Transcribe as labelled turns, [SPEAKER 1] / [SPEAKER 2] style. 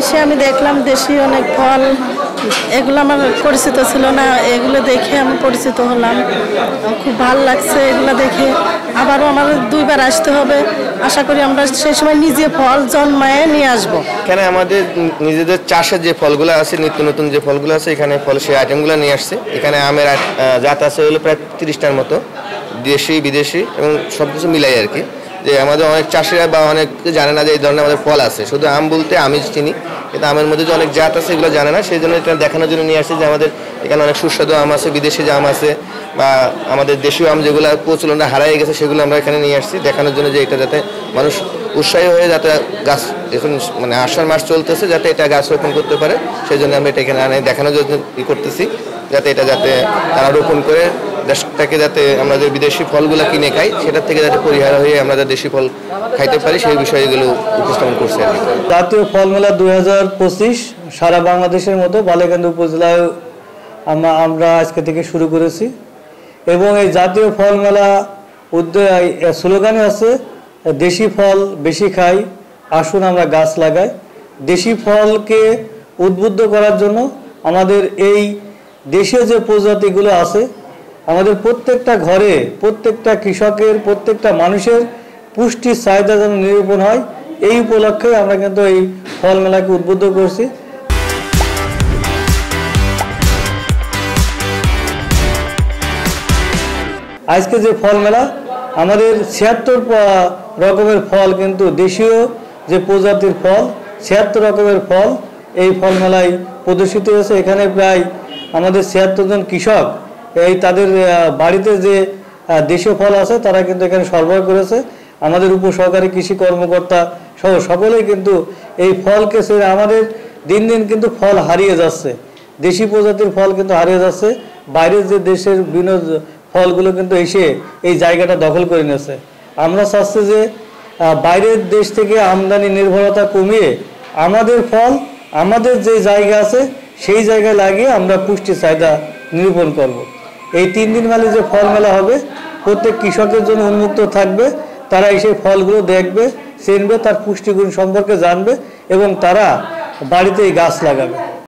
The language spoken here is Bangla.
[SPEAKER 1] এসে আমি দেখলাম দেশি অনেক ফল, এগুলো আমার পরিচিত ছিল না, এগুলো দেখে আমি পরিচিত হলাম। খুব ভালো লাগছে এগুলো দেখে। আবারও আমার 2বার আসতে হবে। আশা করি আমরা সেই সময় নিজে ফল জন্মায়ে নিয়ে আসবো।
[SPEAKER 2] এখানে আমাদের নিজেদের চাষের যে ফলগুলো আছে, নিত্য নতুন যে ফলগুলো আছে, এখানে ফল সেই আইটেমগুলো নিয়ে আসছে। এখানে আমের জাত আছে হলো প্রায় 30টার মতো, দেশি বিদেশি এবং সব কিছু মিলাই আর কি। যে আমাদের অনেক চাষিরা বা অনেক জানে না যে এই ধরনের আমাদের ফল আছে। শুধু আম বলতে আমি চিনি, কিন্তু আমের মধ্যে যে অনেক জাত আছে এগুলো জানে না। সেই জন্য এটা দেখানোর জন্য নিয়ে আসছে যে আমাদের এখানে অনেক সুস্বাদু আম আছে, বিদেশি যে আম আছে বা আমাদের দেশীয় আম যেগুলো প্রচলনটা হারিয়ে গেছে সেগুলো আমরা এখানে নিয়ে আসছি দেখানোর জন্য, যে এটা যাতে মানুষ উৎসাহী হয়ে যাতে গাছ এখন মানে আষাঢ় মাস চলতেছে যাতে এটা গাছ রোপণ করতে পারে, সেই জন্য আমরা এটা এখানে দেখানোর জন্য করতেছি, যাতে এটা যাতে তারা রোপণ করে দেশটাকে যাতে আমরা যে বিদেশি ফলগুলো কিনে খাই সেটার থেকে যাতে পরিহার হয়ে আমরা দেশি ফল খাইতে পারি, সেই বিষয়গুলো উপস্থাপন করছে আর কি।
[SPEAKER 3] জাতীয় ফল মেলা 2025 সারা বাংলাদেশের মতো বালিয়াকান্দি উপজেলায় আমরা আজকে থেকে শুরু করেছি এবং এই জাতীয় ফল মেলা স্লোগানে আছে দেশি ফল বেশি খাই, আসুন আমরা গাছ লাগাই। দেশি ফলকে উদ্বুদ্ধ করার জন্য আমাদের এই দেশীয় যে প্রজাতিগুলো আছে, আমাদের প্রত্যেকটা ঘরে প্রত্যেকটা কৃষকের প্রত্যেকটা মানুষের পুষ্টির চাহিদা যেন নিরূপণ হয়, এই উপলক্ষে আমরা কিন্তু এই ফল মেলাকে উদ্বুদ্ধ করছি। আজকে যে ফল মেলা আমাদের 76 রকমের ফল, কিন্তু দেশীয় যে প্রজাতির ফল 76 রকমের ফল এই ফল মেলায় প্রদর্শিত হয়েছে। এখানে প্রায় আমাদের 76 জন কৃষক এই তাদের বাড়িতে যে দেশীয় ফল আছে তারা কিন্তু এখানে সরবরাহ করেছে। আমাদের উপসহকারী কৃষি কর্মকর্তা সহ সকলেই কিন্তু এই ফলকে আমাদের দিন দিন কিন্তু ফল হারিয়ে যাচ্ছে, দেশি প্রজাতির ফল কিন্তু হারিয়ে যাচ্ছে। বাইরের যে দেশের বিভিন্ন ফলগুলো কিন্তু এসে এই জায়গাটা দখল করে নিয়েছে। আমরা চাচ্ছি যে বাইরের দেশ থেকে আমদানি নির্ভরতা কমিয়ে আমাদের ফল আমাদের যে জায়গা আছে সেই জায়গায় লাগিয়ে আমরা পুষ্টি চাহিদা নিরূপণ করব। এই 3 দিন মেলা যে ফল মেলা হবে প্রত্যেক কৃষকের জন্য উন্মুক্ত থাকবে, তারা এই ফলগুলো দেখবে, চিনবে, তার পুষ্টিগুণ সম্পর্কে জানবে এবং তারা বাড়িতেই গাছ লাগাবে।